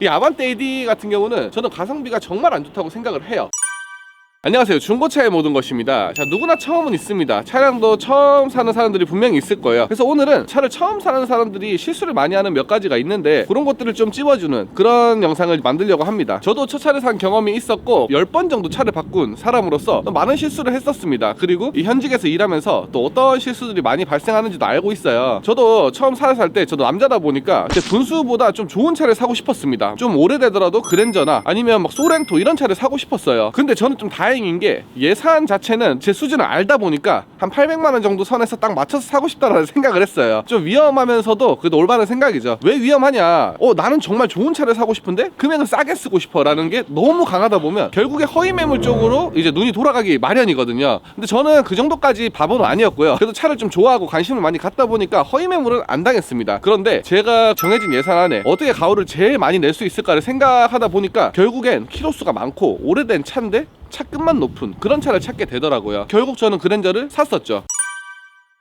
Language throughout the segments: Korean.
이 아반떼 AD 같은 경우는 저는 가성비가 정말 안 좋다고 생각을 해요. 안녕하세요, 중고차의 모든 것입니다. 자, 누구나 처음은 있습니다. 차량도 처음 사는 사람들이 분명히 있을 거예요. 그래서 오늘은 차를 처음 사는 사람들이 실수를 많이 하는 몇 가지가 있는데 그런 것들을 좀 찝어주는 그런 영상을 만들려고 합니다. 저도 첫 차를 산 경험이 있었고 10번 정도 차를 바꾼 사람으로서 많은 실수를 했었습니다. 그리고 이 현직에서 일하면서 또 어떤 실수들이 많이 발생하는지도 알고 있어요. 저도 처음 차를 살 때 저도 남자다 보니까 제 분수보다 좀 좋은 차를 사고 싶었습니다. 좀 오래되더라도 그랜저나 아니면 막 소렌토 이런 차를 사고 싶었어요. 근데 저는 좀 다행인 게 예산 자체는 제 수준을 알다 보니까 한 800만 원 정도 선에서 딱 맞춰서 사고 싶다라는 생각을 했어요. 좀 위험하면서도 그래도 올바른 생각이죠. 왜 위험하냐? 나는 정말 좋은 차를 사고 싶은데 금액은 싸게 쓰고 싶어 라는 게 너무 강하다 보면 결국에 허위 매물 쪽으로 이제 눈이 돌아가기 마련이거든요. 근데 저는 그 정도까지 바보는 아니었고요. 그래도 차를 좀 좋아하고 관심을 많이 갖다 보니까 허위 매물은 안 당했습니다. 그런데 제가 정해진 예산 안에 어떻게 가오를 제일 많이 낼 수 있을까를 생각하다 보니까 결국엔 키로수가 많고 오래된 차인데 차급만 높은 그런 차를 찾게 되더라고요. 결국 저는 그랜저를 샀었죠.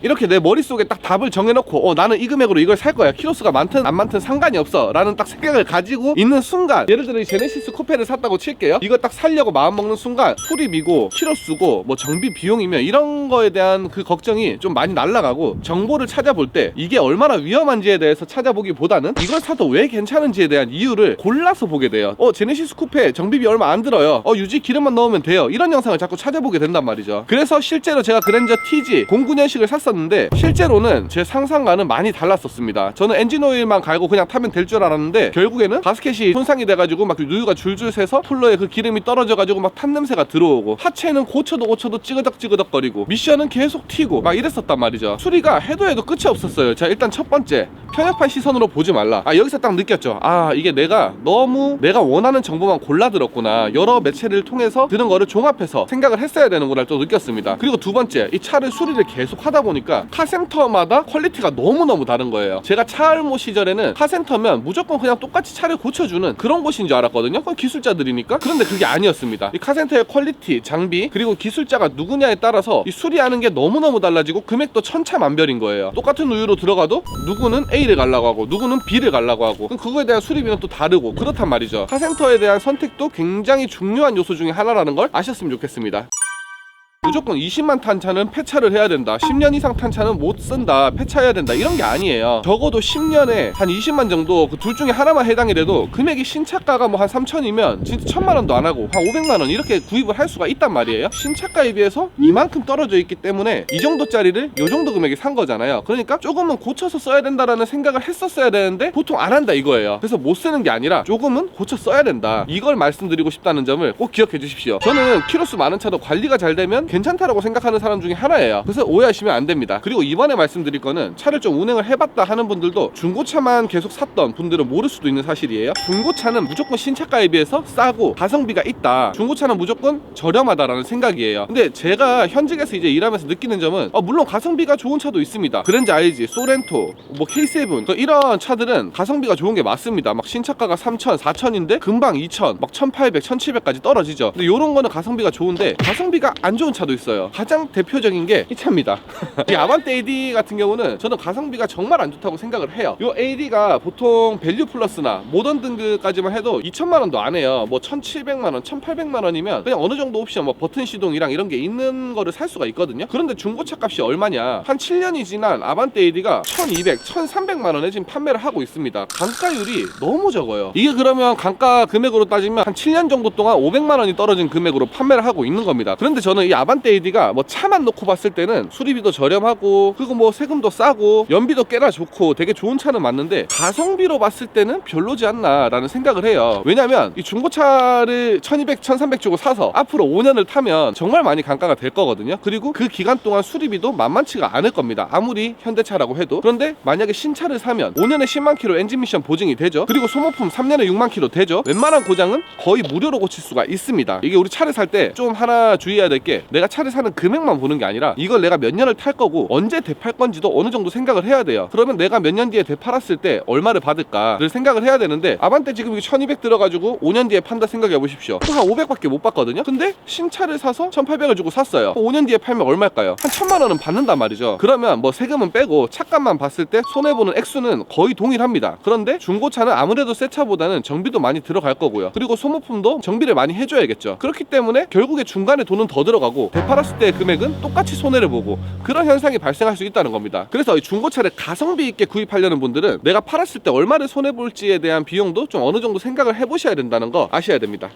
이렇게 내 머릿속에 딱 답을 정해놓고 나는 이 금액으로 이걸 살 거야, 키로수가 많든 안 많든 상관이 없어 라는 딱 생각을 가지고 있는 순간, 예를 들어 이 제네시스 쿠페를 샀다고 칠게요. 이거 딱 살려고 마음먹는 순간 수리비고 키로수고 뭐 정비 비용이면 이런 거에 대한 그 걱정이 좀 많이 날아가고, 정보를 찾아볼 때 이게 얼마나 위험한지에 대해서 찾아보기보다는 이걸 사도 왜 괜찮은지에 대한 이유를 골라서 보게 돼요. 제네시스 쿠페 정비비 얼마 안 들어요, 유지 기름만 넣으면 돼요, 이런 영상을 자꾸 찾아보게 된단 말이죠. 그래서 실제로 제가 그랜저 TG 09년식을 샀었는데 실제로는 제 상상과는 많이 달랐었습니다. 저는 엔진오일만 갈고 그냥 타면 될 줄 알았는데 결국에는 가스켓이 손상이 돼가지고 막 누유가 줄줄 새서 쿨러에 그 기름이 떨어져가지고 막 탄 냄새가 들어오고, 하체는 고쳐도 찌그덕찌그덕거리고, 미션은 계속 튀고 막 이랬었단 말이죠. 수리가 해도 끝이 없었어요. 자, 일단 첫 번째, 편협한 시선으로 보지 말라. 여기서 딱 느꼈죠. 이게 내가 너무 내가 원하는 정보만 골라 들었구나, 여러 매체를 통해서 들은 거를 종합해서 생각을 했어야 되는구나 또 느꼈습니다. 그리고 두 번째, 이 차를 수리를 계속 하다 보니까 카센터마다 퀄리티가 너무너무 다른 거예요. 제가 차알모 시절에는 카센터면 무조건 그냥 똑같이 차를 고쳐주는 그런 곳인 줄 알았거든요. 그건 기술자들이니까. 그런데 그게 아니었습니다. 이 카센터의 퀄리티, 장비, 그리고 기술자가 누구냐에 따라서 이 수리하는 게 너무너무 달라지고 금액도 천차만별인 거예요. 똑같은 우유로 들어가도 누구는 A를 가려고 하고 누구는 B를 가려고 하고, 그럼 그거에 대한 수리비는 또 다르고 그렇단 말이죠. 카센터에 대한 선택도 굉장히 중요한 요소 중에 하나라는 걸 아셨으면 좋겠습니다. 무조건 20만 탄 차는 폐차를 해야 된다, 10년 이상 탄 차는 못 쓴다, 폐차해야 된다, 이런 게 아니에요. 적어도 10년에 한 20만 정도, 그 둘 중에 하나만 해당이 돼도 금액이 신차가가 뭐 한 3천이면 진짜 1000만 원도 안 하고 한 500만 원 이렇게 구입을 할 수가 있단 말이에요. 신차가에 비해서 이만큼 떨어져 있기 때문에 이 정도짜리를 요 정도 금액에 산 거잖아요. 그러니까 조금은 고쳐서 써야 된다라는 생각을 했었어야 되는데 보통 안 한다 이거예요. 그래서 못 쓰는 게 아니라 조금은 고쳐 써야 된다, 이걸 말씀드리고 싶다는 점을 꼭 기억해 주십시오. 저는 키로수 많은 차도 관리가 잘 되면 괜찮다라고 생각하는 사람 중에 하나예요. 그래서 오해하시면 안 됩니다. 그리고 이번에 말씀드릴 거는 차를 좀 운행을 해봤다 하는 분들도 중고차만 계속 샀던 분들은 모를 수도 있는 사실이에요. 중고차는 무조건 신차가에 비해서 싸고 가성비가 있다, 중고차는 무조건 저렴하다라는 생각이에요. 근데 제가 현직에서 이제 일하면서 느끼는 점은 물론 가성비가 좋은 차도 있습니다. 그랜저 IG, 소렌토, 뭐 K7 이런 차들은 가성비가 좋은 게 맞습니다. 막 신차가가 3천, 4천인데 금방 2천, 막 1800, 1700까지 떨어지죠. 근데 요런 거는 가성비가 좋은데 가성비가 안 좋은 차도 있어요. 가장 대표적인 게 이 차입니다. 이 아반떼 AD 같은 경우는 저는 가성비가 정말 안 좋다고 생각을 해요. 이 AD가 보통 밸류 플러스나 모던 등급까지만 해도 2천만 원도 안 해요. 뭐 1700만 원, 1800만 원이면 그냥 어느 정도 옵션, 뭐 버튼 시동이랑 이런 게 있는 거를 살 수가 있거든요. 그런데 중고차 값이 얼마냐? 한 7년이 지난 아반떼 AD가 1200, 1300만 원에 지금 판매를 하고 있습니다. 단가율이 너무 적어요. 이게 그러면 단가 금액으로 따지면 한 7년 정도 동안 500만 원이 떨어진 금액으로 판매를 하고 있는 겁니다. 그런데 저는 이 아반떼 AD가 뭐 차만 놓고 봤을 때는 수리비도 저렴하고 그리고 뭐 세금도 싸고 연비도 꽤나 좋고 되게 좋은 차는 맞는데 가성비로 봤을 때는 별로지 않나 라는 생각을 해요. 왜냐면 이 중고차를 1200, 1300 주고 사서 앞으로 5년을 타면 정말 많이 감가가 될 거거든요. 그리고 그 기간 동안 수리비도 만만치가 않을 겁니다, 아무리 현대차라고 해도. 그런데 만약에 신차를 사면 5년에 10만 킬로 엔진 미션 보증이 되죠. 그리고 소모품 3년에 6만 킬로 되죠. 웬만한 고장은 거의 무료로 고칠 수가 있습니다. 이게 우리 차를 살 때 좀 하나 주의해야 될 게, 내가 차를 사는 금액만 보는 게 아니라 이걸 내가 몇 년을 탈 거고 언제 되팔 건지도 어느 정도 생각을 해야 돼요. 그러면 내가 몇 년 뒤에 되팔았을 때 얼마를 받을까를 생각을 해야 되는데, 아반떼 지금 이게 1200 들어가지고 5년 뒤에 판다 생각해 보십시오. 한 500밖에 못 받거든요. 근데 신차를 사서 1800을 주고 샀어요. 5년 뒤에 팔면 얼마일까요? 한 1000만 원은 받는단 말이죠. 그러면 뭐 세금은 빼고 차값만 봤을 때 손해보는 액수는 거의 동일합니다. 그런데 중고차는 아무래도 새 차보다는 정비도 많이 들어갈 거고요. 그리고 소모품도 정비를 많이 해줘야겠죠. 그렇기 때문에 결국에 중간에 돈은 더 들어가고 되팔았을 때의 금액은 똑같이 손해를 보고, 그런 현상이 발생할 수 있다는 겁니다. 그래서 이 중고차를 가성비 있게 구입하려는 분들은 내가 팔았을 때 얼마를 손해볼지에 대한 비용도 좀 어느 정도 생각을 해보셔야 된다는 거 아셔야 됩니다.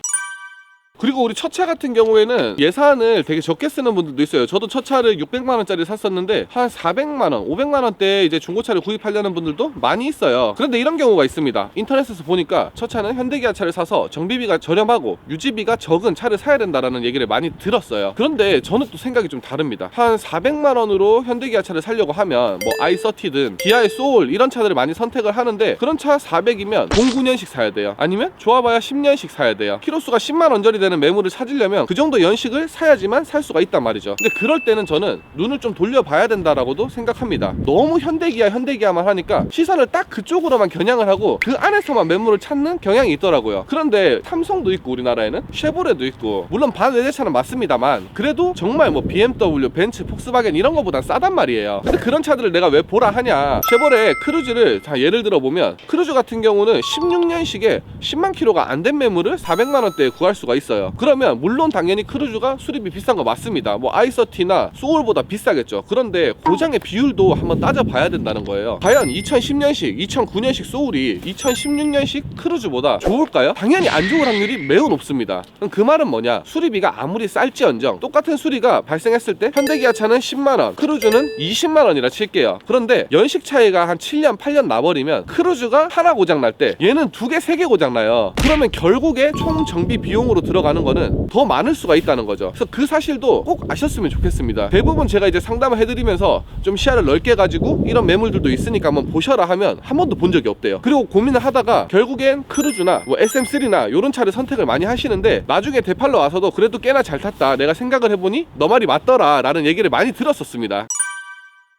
그리고 우리 첫 차 같은 경우에는 예산을 되게 적게 쓰는 분들도 있어요. 저도 첫 차를 600만 원짜리 샀었는데 한 400만 원, 500만 원대에 이제 중고차를 구입하려는 분들도 많이 있어요. 그런데 이런 경우가 있습니다. 인터넷에서 보니까 첫 차는 현대기아차를 사서 정비비가 저렴하고 유지비가 적은 차를 사야 된다라는 얘기를 많이 들었어요. 그런데 저는 또 생각이 좀 다릅니다. 한 400만 원으로 현대기아차를 사려고 하면 뭐 i30든 기아의 소울 이런 차들을 많이 선택을 하는데, 그런 차 400이면 09년식 사야 돼요. 아니면 좋아봐야 10년식 사야 돼요. 키로수가 10만 원짜리 되는 매물을 찾으려면 그 정도 연식을 사야지만 살 수가 있단 말이죠. 근데 그럴 때는 저는 눈을 좀 돌려봐야 된다라고도 생각합니다. 너무 현대기아만 하니까 시선을 딱 그쪽으로만 겨냥을 하고 그 안에서만 매물을 찾는 경향이 있더라고요. 그런데 삼성도 있고 우리나라에는 쉐보레도 있고, 물론 반외제차는 맞습니다만 그래도 정말 뭐 BMW, 벤츠, 폭스바겐 이런 거보단 싸단 말이에요. 근데 그런 차들을 내가 왜 보라 하냐, 쉐보레 크루즈를 자 예를 들어 보면, 크루즈 같은 경우는 16년식에 10만 킬로가 안 된 매물을 400만 원대에 구할 수가 있어요. 그러면 물론 당연히 크루즈가 수리비 비싼 거 맞습니다. 뭐 i30나 소울보다 비싸겠죠. 그런데 고장의 비율도 한번 따져봐야 된다는 거예요. 과연 2010년식, 2009년식 소울이 2016년식 크루즈보다 좋을까요? 당연히 안 좋을 확률이 매우 높습니다. 그럼 그 말은 뭐냐, 수리비가 아무리 쌀지언정 똑같은 수리가 발생했을 때 현대기아차는 10만원, 크루즈는 20만원이라 칠게요. 그런데 연식 차이가 한 7년 8년 나버리면 크루즈가 하나 고장 날 때 얘는 2개 3개 고장 나요. 그러면 결국에 총 정비 비용으로 들어가는 거는 더 많을 수가 있다는 거죠. 그래서 그 사실도 꼭 아셨으면 좋겠습니다. 대부분 제가 이제 상담을 해드리면서 좀 시야를 넓게 가지고 이런 매물들도 있으니까 한번 보셔라 하면 한 번도 본 적이 없대요. 그리고 고민을 하다가 결국엔 크루즈나 뭐 SM3나 이런 차를 선택을 많이 하시는데, 나중에 되팔러 와서도 그래도 꽤나 잘 탔다, 내가 생각을 해보니 너 말이 맞더라 라는 얘기를 많이 들었었습니다.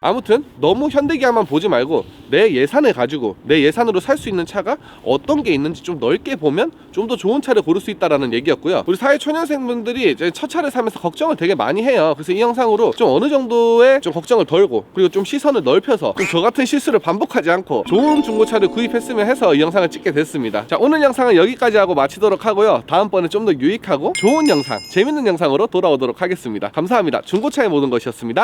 아무튼 너무 현대기아만 보지 말고 내 예산을 가지고 내 예산으로 살 수 있는 차가 어떤 게 있는지 좀 넓게 보면 좀 더 좋은 차를 고를 수 있다라는 얘기였고요. 우리 사회초년생분들이 이제 첫 차를 사면서 걱정을 되게 많이 해요. 그래서 이 영상으로 좀 어느 정도의 좀 걱정을 덜고, 그리고 좀 시선을 넓혀서 좀 저 같은 실수를 반복하지 않고 좋은 중고차를 구입했으면 해서 이 영상을 찍게 됐습니다. 자, 오늘 영상은 여기까지 하고 마치도록 하고요. 다음번에 좀 더 유익하고 좋은 영상, 재밌는 영상으로 돌아오도록 하겠습니다. 감사합니다. 중고차의 모든 것이었습니다.